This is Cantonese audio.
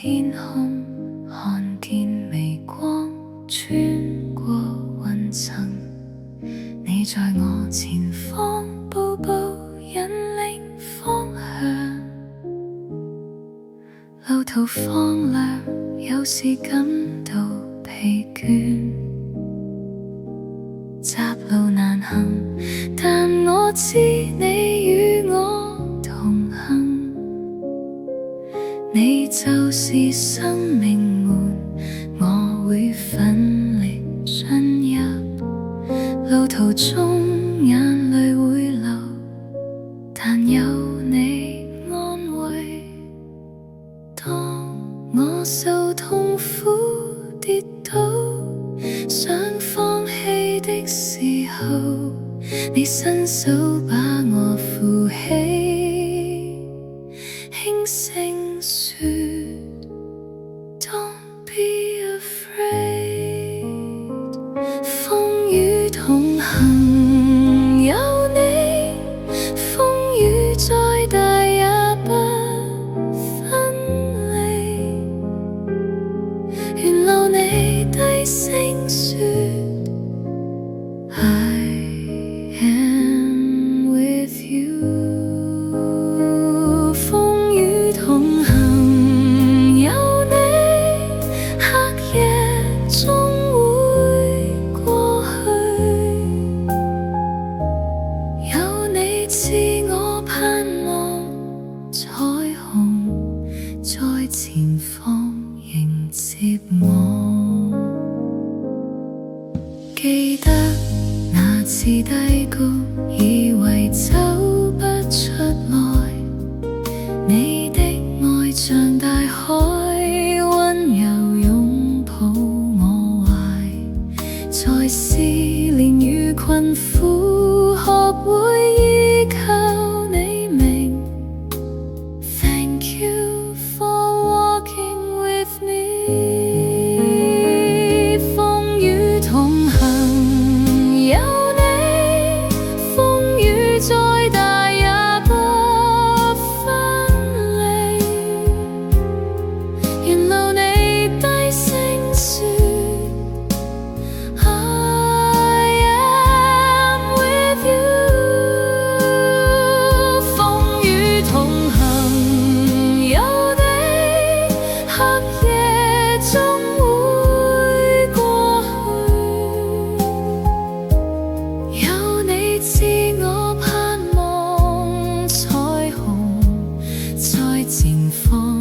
天空，看見微光穿過雲層，你在我前方，步步引領方向。路途荒涼，有時感到疲倦，窄路難行，但我知你與我同行。你就是生命門，我會奮力進入。路途中眼淚會流，但有你安慰。當我受痛苦跌倒，想放棄的時候，你伸手把我扶起，輕聲說 Don't be afraid。 風雨同行，有你，風雨再大也不分離。沿路你低聲說I am with you。 風雨同行，有你，黑夜終會過去。有你賜我盼望，彩虹在前方迎接我。記得那次低谷，以為走不出來，你的愛像大海，溫柔擁抱我懷。在試煉與困苦，學會依靠你明。Thank you for walking with me。 風雨同行，有你，風雨再大也不分離。沿路你低聲說I am with you。 風雨同行，有你，黑夜終會過去。有你賜我盼望，彩虹在前方